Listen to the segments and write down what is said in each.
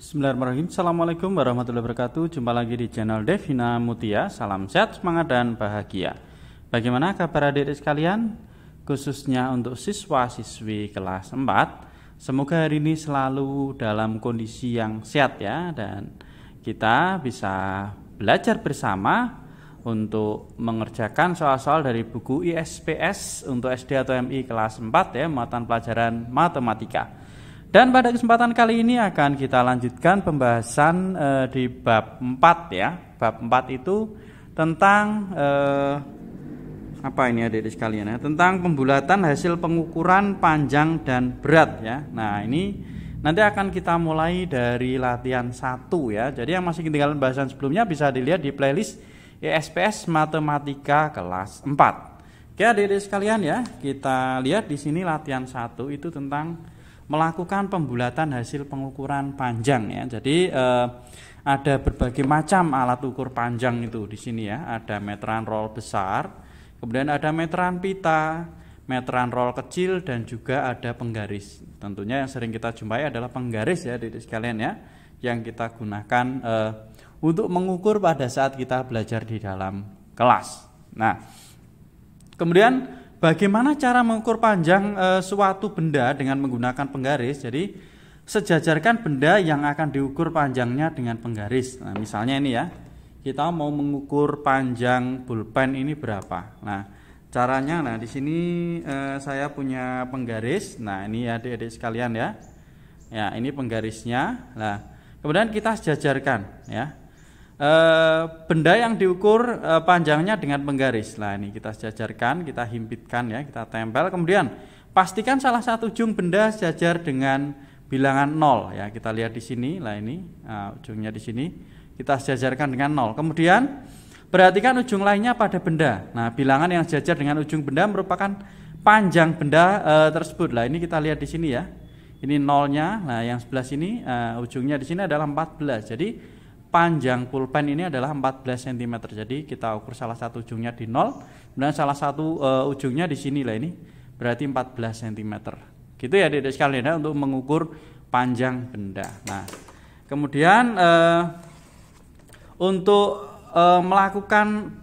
Bismillahirrahmanirrahim. Assalamualaikum warahmatullahi wabarakatuh. Jumpa lagi di channel Devina Mutia. Salam sehat, semangat, dan bahagia. Bagaimana kabar adik-adik sekalian? Khususnya untuk siswa-siswi kelas 4. Semoga hari ini selalu dalam kondisi yang sehat ya. Dan kita bisa belajar bersama untuk mengerjakan soal-soal dari buku ISPS untuk SD atau MI kelas 4 ya, muatan pelajaran matematika. Dan pada kesempatan kali ini akan kita lanjutkan pembahasan di bab 4 ya. Bab 4 itu tentang apa ini adik-adik sekalian ya? Tentang pembulatan hasil pengukuran panjang dan berat ya. Nah, ini nanti akan kita mulai dari latihan 1 ya. Jadi yang masih ketinggalan pembahasan sebelumnya bisa dilihat di playlist ISPS Matematika kelas 4. Oke, adik-adik sekalian ya, kita lihat di sini latihan 1 itu tentang melakukan pembulatan hasil pengukuran panjang ya. Jadi ada berbagai macam alat ukur panjang itu di sini ya. Ada meteran roll besar, kemudian ada meteran pita, meteran roll kecil, dan juga ada penggaris. Tentunya yang sering kita jumpai adalah penggaris ya, adik-adik sekalian ya, yang kita gunakan untuk mengukur pada saat kita belajar di dalam kelas. Nah, kemudian bagaimana cara mengukur panjang suatu benda dengan menggunakan penggaris? Jadi sejajarkan benda yang akan diukur panjangnya dengan penggaris. Nah, misalnya ini ya, kita mau mengukur panjang pulpen ini berapa. Nah, caranya, nah di sini saya punya penggaris. Nah, ini adik-adik sekalian ya. Ya, ini penggarisnya. Nah, kemudian kita sejajarkan ya. Benda yang diukur panjangnya dengan penggaris. Nah, ini kita sejajarkan, kita himpitkan ya, kita tempel. Kemudian pastikan salah satu ujung benda sejajar dengan bilangan 0 ya. Kita lihat di sini. Nah, ini ujungnya di sini kita sejajarkan dengan 0. Kemudian perhatikan ujung lainnya pada benda. Nah, bilangan yang sejajar dengan ujung benda merupakan panjang benda tersebut. Nah, ini kita lihat di sini ya. Ini 0-nya. Nah, yang sebelah sini ujungnya di sini adalah 14. Jadi panjang pulpen ini adalah 14 cm. Jadi kita ukur salah satu ujungnya di 0 dan salah satu ujungnya di sini lah, ini berarti 14 cm. Gitu ya adik-adik sekalian ya, untuk mengukur panjang benda. Nah, kemudian untuk melakukan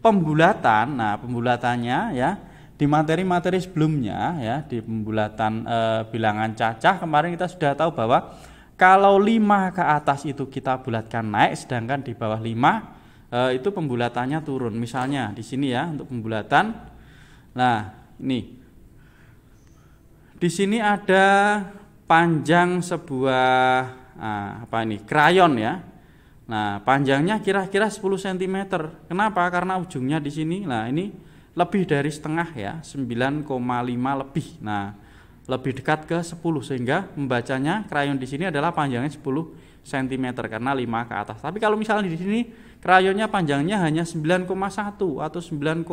pembulatan, nah pembulatannya ya di materi-materi sebelumnya ya, di pembulatan bilangan cacah kemarin kita sudah tahu bahwa kalau 5 ke atas itu kita bulatkan naik, sedangkan di bawah 5 itu pembulatannya turun. Misalnya di sini ya untuk pembulatan. Nah, ini. Di sini ada panjang sebuah krayon ya. Nah, panjangnya kira-kira 10 cm. Kenapa? Karena ujungnya di sini. Nah, ini lebih dari setengah ya, 9,5 lebih. Nah, lebih dekat ke 10 sehingga membacanya krayon di sini adalah panjangnya 10 cm karena 5 ke atas. Tapi kalau misalnya di sini krayonnya panjangnya hanya 9,1 atau 9,4,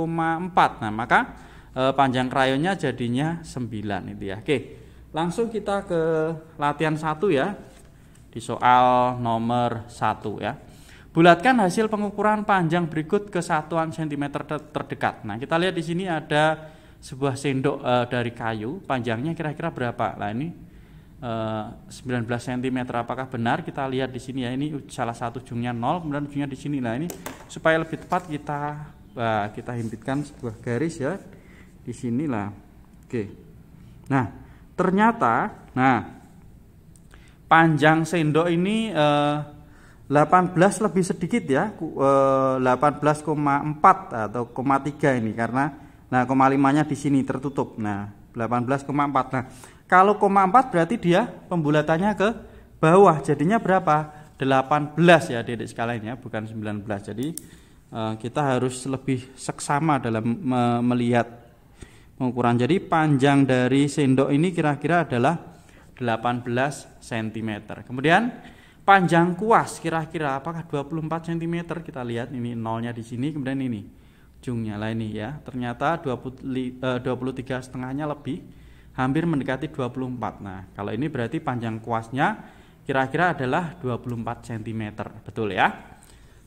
nah maka panjang krayonnya jadinya 9 itu ya. Oke, langsung kita ke latihan 1 ya. Di soal nomor 1 ya. Bulatkan hasil pengukuran panjang berikut ke satuan cm terdekat. Nah, kita lihat di sini ada sebuah sendok dari kayu, panjangnya kira-kira berapa? Nah, ini 19 cm. Apakah benar? Kita lihat di sini ya. Ini salah satu ujungnya 0, kemudian ujungnya di sini. Nah, ini supaya lebih tepat kita himpitkan sebuah garis ya di sini lah. Oke. Nah, ternyata panjang sendok ini 18 lebih sedikit ya, 18,4 atau 0,3 ini karena 0,5-nya di sini tertutup. Nah, 18,4. Nah, kalau 0,4 berarti dia pembulatannya ke bawah. Jadinya berapa? 18 ya adik-adik sekalian ya, bukan 19. Jadi kita harus lebih seksama dalam melihat pengukuran. Jadi panjang dari sendok ini kira-kira adalah 18 cm. Kemudian panjang kuas kira-kira apakah 24 cm? Kita lihat ini 0-nya di sini, kemudian ini ujungnya lah ini ya, ternyata 23 setengahnya lebih, hampir mendekati 24. Nah, kalau ini berarti panjang kuasnya kira-kira adalah 24 cm, betul ya.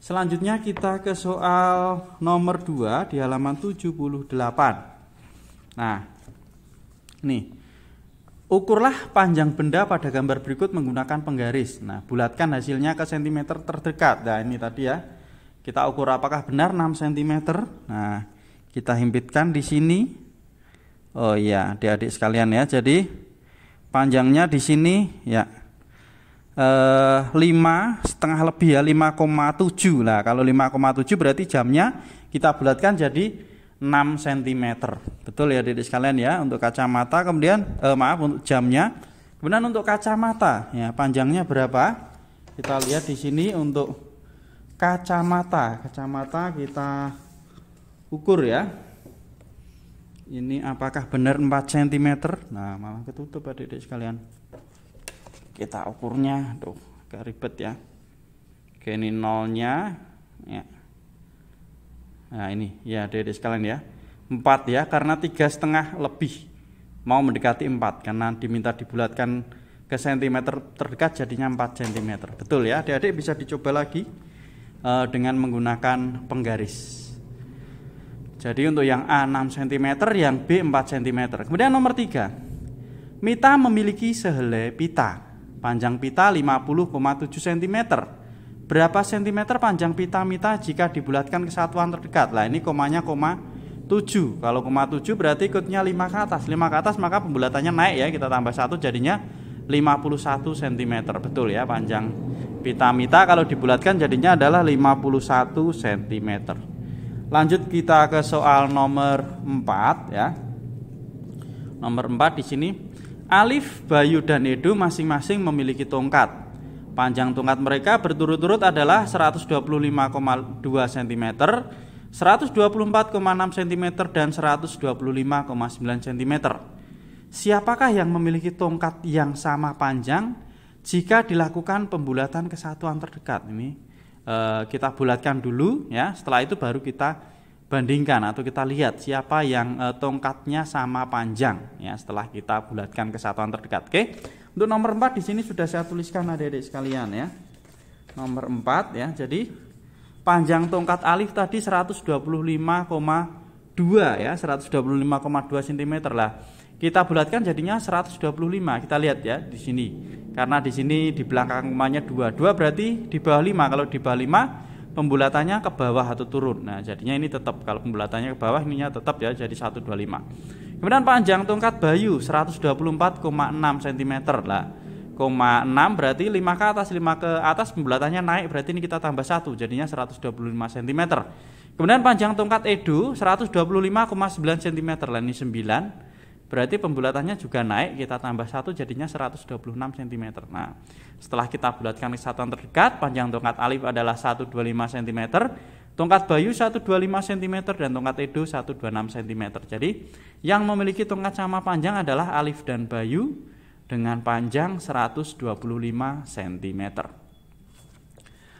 Selanjutnya kita ke soal nomor 2 di halaman 78. Nah, nih Ukurlah panjang benda pada gambar berikut menggunakan penggaris. Nah, bulatkan hasilnya ke sentimeter terdekat. Nah, ini tadi ya. Kita ukur apakah benar 6 cm. Nah, kita himpitkan di sini. Oh iya, adik-adik sekalian ya. Jadi panjangnya di sini ya 5,5 lebih ya, 5,7. Nah, kalau 5,7 berarti jamnya kita bulatkan jadi 6 cm. Betul ya adik-adik sekalian ya, untuk kacamata. Kemudian maaf, untuk jamnya. Kemudian untuk kacamata ya, panjangnya berapa? Kita lihat di sini untuk kacamata kita ukur ya. Ini apakah benar 4 cm? Nah, malah ketutup adik-adik sekalian. Kita ukurnya, tuh agak ribet ya. Oke, ini nolnya ya. Nah, ini ya adik-adik sekalian ya, 4 ya, karena 3,5 lebih mau mendekati 4, karena diminta dibulatkan ke sentimeter terdekat jadinya 4 cm. Betul ya adik-adik, bisa dicoba lagi dengan menggunakan penggaris. Jadi untuk yang A 6 cm, yang B 4 cm. Kemudian nomor 3, Mita memiliki sehelai pita. Panjang pita 50,7 cm. Berapa cm panjang pita Mita jika dibulatkan ke satuan terdekat? Lah ini komanya koma 7. Kalau koma 7 berarti ikutnya 5 ke atas. 5 ke atas maka pembulatannya naik ya, kita tambah 1 jadinya 51 cm. Betul ya, panjang pita Mita kalau dibulatkan jadinya adalah 51 cm. Lanjut kita ke soal nomor 4 ya. Nomor 4 di sini, Alif, Bayu dan Edo masing-masing memiliki tongkat. Panjang tongkat mereka berturut-turut adalah 125,2 cm, 124,6 cm dan 125,9 cm. Siapakah yang memiliki tongkat yang sama panjang jika dilakukan pembulatan ke satuan terdekat? Ini kita bulatkan dulu ya, setelah itu baru kita bandingkan atau kita lihat siapa yang tongkatnya sama panjang ya, setelah kita bulatkan ke satuan terdekat. Oke. Untuk nomor 4 di sini sudah saya tuliskan adik-adik sekalian ya. Nomor 4 ya. Jadi panjang tongkat Alif tadi 125,2 ya, 125,2 cm lah. Kita bulatkan jadinya 125. Kita lihat ya di sini. Karena di sini di belakang komanya 2 berarti di bawah 5. Kalau di bawah 5 pembulatannya ke bawah atau turun. Nah, jadinya ini tetap, kalau pembulatannya ke bawah ininya tetap ya, jadi 125. Kemudian panjang tongkat Bayu 124,6 cm lah. 0,6 berarti 5 ke atas, 5 ke atas pembulatannya naik, berarti ini kita tambah 1 jadinya 125 cm. Kemudian panjang tongkat Edo 125,9 cm lah, ini 9. Berarti pembulatannya juga naik, kita tambah 1 jadinya 126 cm. Nah, setelah kita bulatkan ke satuan terdekat, panjang tongkat Alif adalah 125 cm, tongkat Bayu 125 cm dan tongkat Edo 126 cm. Jadi yang memiliki tongkat sama panjang adalah Alif dan Bayu dengan panjang 125 cm.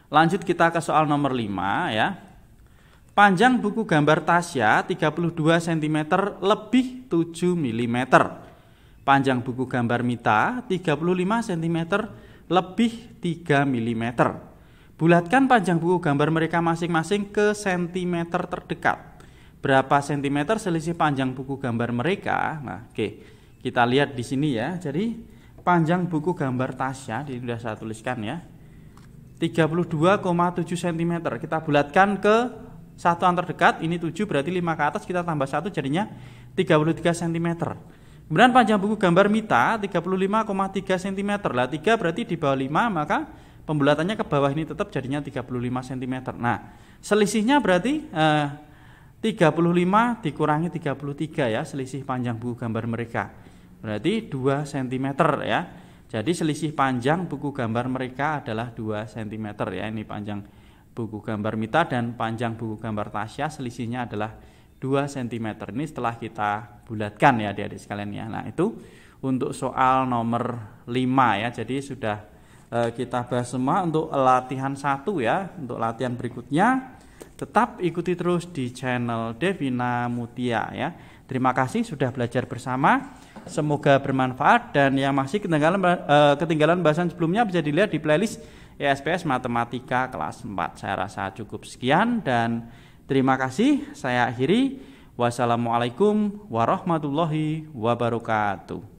Lanjut kita ke soal nomor 5 ya. Panjang buku gambar Tasya 32 cm lebih 7 mm. Panjang buku gambar Mita 35 cm lebih 3 mm. Bulatkan panjang buku gambar mereka masing-masing ke sentimeter terdekat. Berapa sentimeter selisih panjang buku gambar mereka? Nah, oke. Kita lihat di sini ya. Jadi panjang buku gambar Tasya, ini sudah saya tuliskan ya. 32,7 cm. Kita bulatkan ke satuan terdekat, ini 7 berarti 5 ke atas, kita tambah 1 jadinya 33 cm. Kemudian panjang buku gambar Mita 35,3 cm lah, 3 berarti di bawah 5, maka pembulatannya ke bawah ini tetap jadinya 35 cm. Nah, selisihnya berarti 35 dikurangi 33 ya, selisih panjang buku gambar mereka. Berarti 2 cm ya. Jadi selisih panjang buku gambar mereka adalah 2 cm ya, ini panjang buku gambar Mita dan panjang buku gambar Tasya selisihnya adalah 2 cm. Ini setelah kita bulatkan ya adik-adik sekalian ya. Nah, itu untuk soal nomor 5 ya. Jadi sudah kita bahas semua untuk latihan 1 ya. Untuk latihan berikutnya tetap ikuti terus di channel Devina Mutia ya. Terima kasih sudah belajar bersama. Semoga bermanfaat, dan yang masih ketinggalan bahasan sebelumnya bisa dilihat di playlist ESPS Matematika kelas 4. Saya rasa cukup sekian dan terima kasih. Saya akhiri. Wassalamualaikum warahmatullahi wabarakatuh.